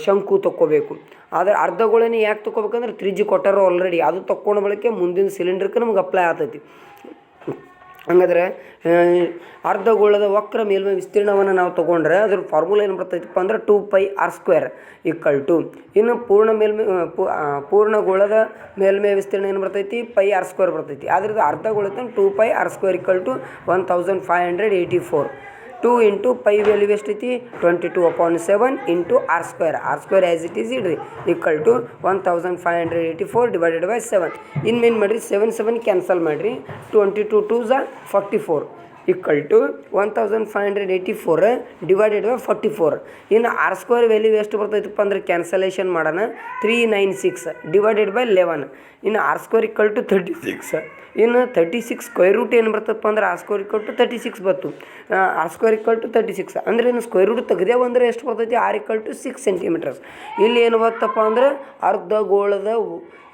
ಶಂಕು ತೊಗೋಬೇಕು. ಆದರೆ ಅರ್ಧಗೋಳನೇ ಯಾಕೆ ತೊಗೋಬೇಕಂದ್ರೆ ತ್ರಿಜ್ಯ ಕೊಟ್ಟಾರೋ ಆಲ್ರೆಡಿ, ಅದು ತೊಗೊಂಡು ಬಳಿಕೆ ಮುಂದಿನ ಸಿಲಿಂಡರ್ಗೆ ನಮ್ಗೆ ಅಪ್ಲೈ ಆಗ್ತೈತಿ. ಹಂಗಾದ್ರೆ ಅರ್ಧಗೋಳದ ವಕ್ರ ಮೇಲ್ಮೈ ವಿಸ್ತೀರ್ಣವನ್ನು ನಾವು ತೊಗೊಂಡ್ರೆ ಅದ್ರ ಫಾರ್ಮುಲಾ ಏನು ಬರ್ತೈತಪ್ಪ ಅಂದ್ರೆ 2πr² = ಇನ್ನು ಪೂರ್ಣಗೋಳದ ಮೇಲ್ಮೈ ವಿಸ್ತೀರ್ಣ ಏನು ಬರ್ತೈತಿ πr² ಬರ್ತೈತಿ. ಆದ್ರದ್ದು ಅರ್ಧಗೋಳದ 2πr² = 1584. 2 ಇಂಟು ಪೈ ವ್ಯಾಲ್ಯೂ ಎಷ್ಟೈತಿ 22/7 into r² as it is ಇಡ್ರಿ = 1584 ಡಿವೈಡೆಡ್ ಬೈ 7. ಇನ್ನೇನು ಮಾಡಿರಿ 7 ಕ್ಯಾನ್ಸಲ್ ಮಾಡಿರಿ, 22 2s 44 = 1584 ಡಿವೈಡೆಡ್ ಬೈ 44. ಇನ್ನು r² ವ್ಯಾಲ್ಯೂ ಎಷ್ಟು ಬರ್ತೈತಪ್ಪ ಅಂದ್ರೆ ಕ್ಯಾನ್ಸಲೇಷನ್ ಮಾಡೋಣ 396 ಡಿವೈಡೆಡ್ ಬೈ 11. ಇನ್ನು r² = 36 ಇನ್ನು 36 ಸ್ಕ್ವೇರ್ ರೂಟ್ ಏನು ಬರ್ತಪ್ಪ ಅಂದ್ರೆ r ಸ್ಕ್ವೇರ್ ಈಕ್ವಲ್ ಟು 36 ಬಂತು. r ಸ್ಕ್ವೇರ್ ಈಕ್ವಲ್ ಟು 36 ಅಂದರೆ ಇನ್ನು ಸ್ಕ್ವೇರ್ ರೂಟ್ ತೆಗೆದೇವು ಅಂದರೆ ಎಷ್ಟು ಬರ್ತೈತಿ, r ಈಕ್ವಲ್ ಟು 6 ಸೆಂಟಿಮೀಟರ್ಸ್. ಇಲ್ಲಿ ಏನು ಬರ್ತಪ್ಪ ಅಂದ್ರೆ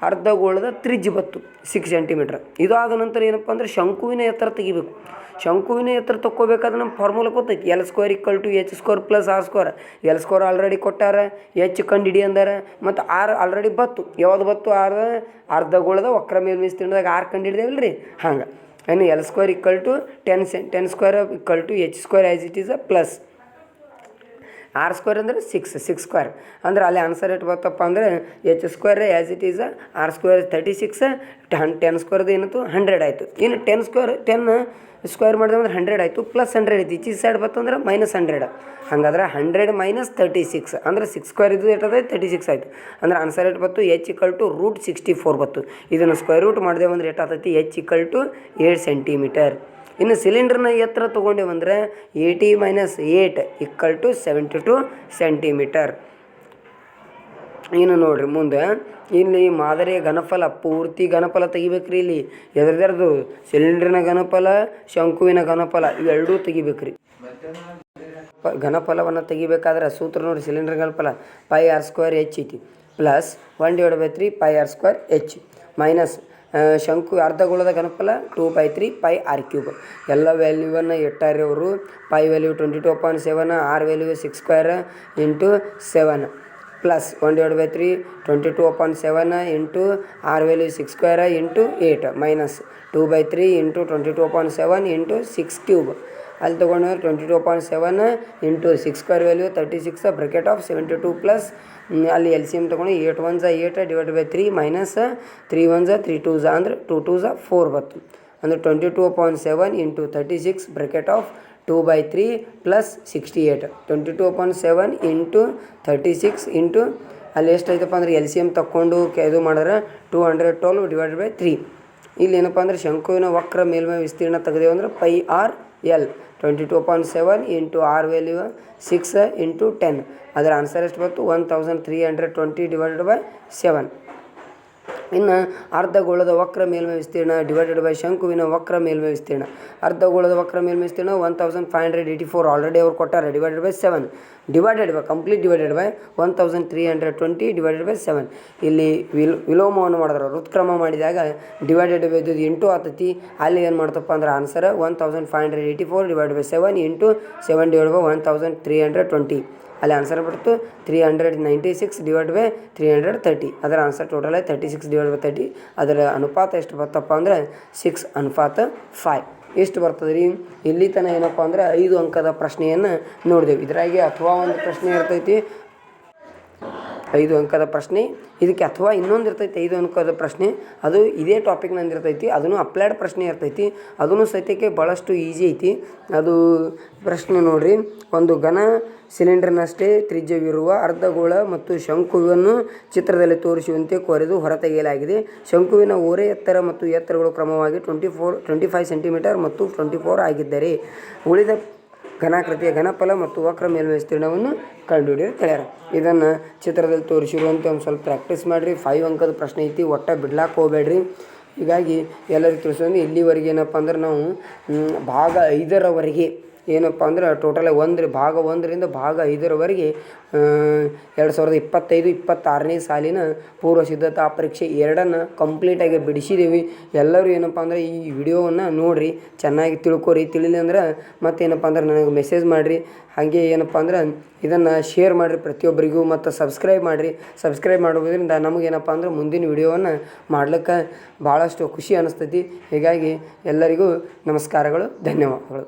ಅರ್ಧಗೋಳದ ತ್ರಿಜ್ಯ ಬತ್ತು 6 ಸೆಂಟಿಮೀಟ್ರ್. ಇದು ಆದ ನಂತರ ಏನಪ್ಪ ಅಂದ್ರೆ ಶಂಕುವಿನ ಎತ್ತರ ತೆಗಿಬೇಕು. ಶಂಕುವಿನ ಎತ್ತರ ತಕ್ಕೋಬೇಕಾದ್ರೆ ನಮ್ಮ ಫಾರ್ಮುಲಾ ಗೊತ್ತೈತಿ, L square equal to H square plus R square. L square already ಕೊಟ್ಟಾರ, H ಕಂಡು ಹಿಡಿ ಅಂದಾರ, ಮತ್ತು R ಆಲ್ರೆಡಿ ಬತ್ತು. ಯಾವ್ದು ಬತ್ತು? ಅರ್ಧಗೋಳದ ವಕ್ರ ಮೇಲ್ವಿಸ್ತೀರ್ಣದಾಗ R ಕಂಡು ಹಿಡಿದೇವಲ್ಲ ರೀ, ಹಂಗೆ. ಇನ್ನು L square equal to 10 square equal to H square as it is plus R square ಅಂದರೆ 6 ಸ್ಕ್ವೇರ್. ಅಂದರೆ ಅಲ್ಲಿ ಆನ್ಸರ್ ಎಷ್ಟು ಬರ್ತಪ್ಪ ಅಂದರೆ H square as it is R square 36, 10 ಸ್ಕ್ವೇರ್ದು ಏನಾಯ್ತು 100 ಆಯಿತು. ಇನ್ನು 10 ಸ್ಕ್ವೇರ್ ಮಾಡಿದ್ರೆ ಅಂದ್ರೆ 100 ಆಯಿತು, ಪ್ಲಸ್ 100 ಐತಿ. ಈಚೆ ಸೈಡ್ ಬರ್ತಂದ್ರೆ -100. ಹಂಗಾದ್ರೆ 100 ಮೈನಸ್ 36 ಅಂದರೆ 6 ಸ್ಕ್ವೇರ್ ಇದು ಎಷ್ಟದೈತೆ 36 ಆಯಿತು. ಅಂದ್ರೆ ಆನ್ಸರ್ ಎಷ್ಟು ಬತ್ತು? H ಈಕ್ವಲ್ ಟು √64 ಬತ್ತು. ಇದನ್ನು ಸ್ಕ್ವೇರ್ ರೂಟ್ ಮಾಡಿದೆವಂದ್ರೆ ಎಷ್ಟಾಗ್ತೈತಿ? H equal to 7 centimetre. ಇನ್ನು ಸಿಲಿಂಡ್ರನ್ನ ಎತ್ತರ ತೊಗೊಂಡೇವಂದ್ರೆ 80 - 8 ಈಕ್ವಲ್ ಟು 72 ಸೆಂಟಿಮೀಟರ್. ಇನ್ನು ನೋಡಿರಿ ಮುಂದೆ ಇಲ್ಲಿ ಮಾದರಿಯ ಘನಫಲ, ಪೂರ್ತಿ ಘನಫಲ ತೆಗಿಬೇಕ್ರಿ. ಇಲ್ಲಿ ಎದ್ರದ್ದು ಸಿಲಿಂಡ್ರಿನ ಘನಫಲ, ಶಂಕುವಿನ ಘನಫಲ ಇವೆರಡೂ ತೆಗಿಬೇಕ್ರಿ. ಘನಫಲವನ್ನು ತೆಗಿಬೇಕಾದ್ರೆ ಸೂತ್ರ ನೋಡಿ, ಸಿಲಿಂಡರ್ ಘನಫಲ πr² H ಐತಿ, ಪ್ಲಸ್ 1/3 πr² H ಮೈನಸ್ ಶಂಕು ಅರ್ಧಗೋಳದ ಘನಫಲ 2/3 πr³ ಎಲ್ಲ ವ್ಯಾಲ್ಯೂವನ್ನು ಇಟ್ಟಾರೆ ಅವರು. π value 22/7, r value 6 square into 7 plus 1/3 22/7 into r value 6 square into 8 minus 2/3 into 22/7 into 6³ ಅಲ್ಲಿ ತೊಗೊಂಡು 22/7 into 6 square value 36 bracket of 72 plus ಅಲ್ಲಿ LCM ತೊಗೊಂಡು 8 1 8 ಡಿವೈಡ್ ಬೈ 3 ಮೈನಸ್ 3 1 3 2 ಅಂದರೆ 2 2 4 ಬತ್ತು. ಅಂದರೆ 22/7 into 36 bracket of 2/3 plus 68 22/7 into 36 into ಅಲ್ಲಿ ಎಷ್ಟೈತಪ್ಪ ಅಂದರೆ LCM ತಕ್ಕೊಂಡು ಇದು ಮಾಡಿದ್ರೆ 212 ಡಿವೈಡ್ ಬೈ 3. ಇಲ್ಲಿ ಏನಪ್ಪ ಅಂದರೆ ಶಂಕುವಿನ ವಕ್ರ ಮೇಲ್ಮೈ ವಿಸ್ತೀರ್ಣ ತೆಗೆದೇವು ಅಂದರೆ πr/L 22/7 into r value 6 into 10. ಅದರ ಆನ್ಸರ್ ಎಷ್ಟು ಬಂತು? 1320 ಡಿವೈಡೆಡ್ ಬೈ 7. ಇನ್ನು ಅರ್ಧಗೋಳದ ವಕ್ರ ಮೇಲ್ಮೈ ವಿಸ್ತೀರ್ಣ ಡಿವೈಡೆಡ್ ಬೈ ಶಂಕುವಿನ ವಕ್ರ ಮೇಲ್ಮೈ ವಿಸ್ತೀರ್ಣ. ಅರ್ಧಗೋಳದ ವಕ್ರ ಮೇಲ್ಮೈ ವಿಸ್ತೀರ್ಣ 1584 ಆಲ್ರೆಡಿ ಅವ್ರು ಕೊಟ್ಟಾರೆ, divided by 7 complete divided by 1320 divided by 7. ಇಲ್ಲಿ ವಿಲೋಮವನ್ನು ಮಾಡಿದ್ರೆ ಋತ್ಕ್ರಮ ಮಾಡಿದಾಗ ಡಿವೈಡೆಡ್ ಬೈ ಇದು ಇಂಟು ಆಗ್ತೈತಿ. ಅಲ್ಲಿ ಏನು ಮಾಡ್ತಪ್ಪ ಅಂದ್ರೆ answer 1584 divided by 7 into 7 divide by 1320. ಅಲ್ಲಿ ಆನ್ಸರ್ ಬಿಡ್ತು 396 ಡಿವೈಡ್ ಬೈ 330. ಅದರ ಆನ್ಸರ್ ಟೋಟಲ್ ಆಗಿ 36 ಡಿವೈಡ್ ಬೈ 30. ಅದರ ಅನುಪಾತ ಎಷ್ಟು ಬರ್ತಪ್ಪ ಅಂದರೆ 6:5 ಎಷ್ಟು ಬರ್ತದೆ ರೀ. ಇಲ್ಲಿ ತನಕ ಏನಪ್ಪ ಅಂದರೆ 5 ಅಂಕದ ಪ್ರಶ್ನೆಯನ್ನು ನೋಡಿದೆವು. ಇದರಾಗೆ ಅಥವಾ ಒಂದು ಪ್ರಶ್ನೆ ಇರ್ತೈತಿ 5 ಅಂಕದ ಪ್ರಶ್ನೆ, ಇದಕ್ಕೆ ಅಥವಾ ಇನ್ನೊಂದು ಇರ್ತೈತಿ 5 ಅಂಕದ ಪ್ರಶ್ನೆ, ಅದು ಇದೇ ಟಾಪಿಕ್ನಂದು ಇರ್ತೈತಿ. ಅದನ್ನು ಅಪ್ಲೈಡ್ ಪ್ರಶ್ನೆ ಇರ್ತೈತಿ, ಅದನ್ನು ಸಹಿತಕ್ಕೆ ಭಾಳಷ್ಟು ಈಸಿ ಐತಿ. ಅದು ಪ್ರಶ್ನೆ ನೋಡಿರಿ, ಒಂದು ಘನ ಸಿಲಿಂಡರ್ನಷ್ಟೇ ತ್ರಿಜ್ಯವಿರುವ ಅರ್ಧಗೋಳ ಮತ್ತು ಶಂಕುವನ್ನು ಚಿತ್ರದಲ್ಲಿ ತೋರಿಸುವಂತೆ ಕೊರೆದು ಹೊರತೆಗೆಯಲಾಗಿದೆ. ಶಂಕುವಿನ ಓರೆ ಎತ್ತರ ಮತ್ತು ಎತ್ತರಗಳು ಕ್ರಮವಾಗಿ 25 ಸೆಂಟಿಮೀಟರ್ ಮತ್ತು 24 ಆಗಿದ್ದರೆ ಉಳಿದ ಘನಾಕೃತಿಯ ಘನಫಲ ಮತ್ತು ವಕ್ರ ಮೇಲ್ಮೈ ವಿಸ್ತೀರ್ಣವನ್ನು ಕಂಡುಹಿಡಿದು ಹೇಳ್ಯಾರ. ಇದನ್ನು ಚಿತ್ರದಲ್ಲಿ ತೋರಿಸಿರುವಂತೆ ಒಂದು ಸ್ವಲ್ಪ ಪ್ರಾಕ್ಟೀಸ್ ಮಾಡಿರಿ. 5 ಅಂಕದ ಪ್ರಶ್ನೆ ಐತಿ, ಒಟ್ಟು ಬಿಡ್ಲಾಕ್ಕೆ ಹೋಗಬೇಡ್ರಿ. ಹೀಗಾಗಿ ಎಲ್ಲರಿಗೂ ತಿಳಿಸೋದು ಇಲ್ಲಿವರೆಗೆ ಏನಪ್ಪ ಅಂದ್ರೆ ನಾವು ಭಾಗ 5ರವರೆಗೆ ಏನಪ್ಪ ಅಂದ್ರೆ ಟೋಟಲ್ ಭಾಗ 1ರಿಂದ ಭಾಗ 5ರವರೆಗೆ 2025-26ನೇ ಸಾಲಿನ ಪೂರ್ವ ಸಿದ್ಧತಾ ಪರೀಕ್ಷೆ 2ಅನ್ನು ಕಂಪ್ಲೀಟಾಗಿ ಬಿಡಿಸಿದ್ದೀವಿ. ಎಲ್ಲರೂ ಏನಪ್ಪ ಅಂದರೆ ಈ ವಿಡಿಯೋವನ್ನು ನೋಡಿರಿ, ಚೆನ್ನಾಗಿ ತಿಳ್ಕೊರಿ. ತಿಳಿಲಿ ಅಂದ್ರೆ ಮತ್ತೇನಪ್ಪ ಅಂದ್ರೆ ನನಗೆ ಮೆಸೇಜ್ ಮಾಡಿರಿ. ಹಾಗೆ ಏನಪ್ಪ ಅಂದ್ರೆ ಇದನ್ನು ಶೇರ್ ಮಾಡಿರಿ ಪ್ರತಿಯೊಬ್ಬರಿಗೂ, ಮತ್ತು ಸಬ್ಸ್ಕ್ರೈಬ್ ಮಾಡಿರಿ. ಸಬ್ಸ್ಕ್ರೈಬ್ ಮಾಡೋದ್ರಿಂದ ನಮಗೇನಪ್ಪ ಅಂದ್ರೆ ಮುಂದಿನ ವಿಡಿಯೋವನ್ನು ಮಾಡ್ಲಿಕ್ಕೆ ಭಾಳಷ್ಟು ಖುಷಿ ಅನ್ನಿಸ್ತೈತಿ. ಹೀಗಾಗಿ ಎಲ್ಲರಿಗೂ ನಮಸ್ಕಾರಗಳು, ಧನ್ಯವಾದಗಳು.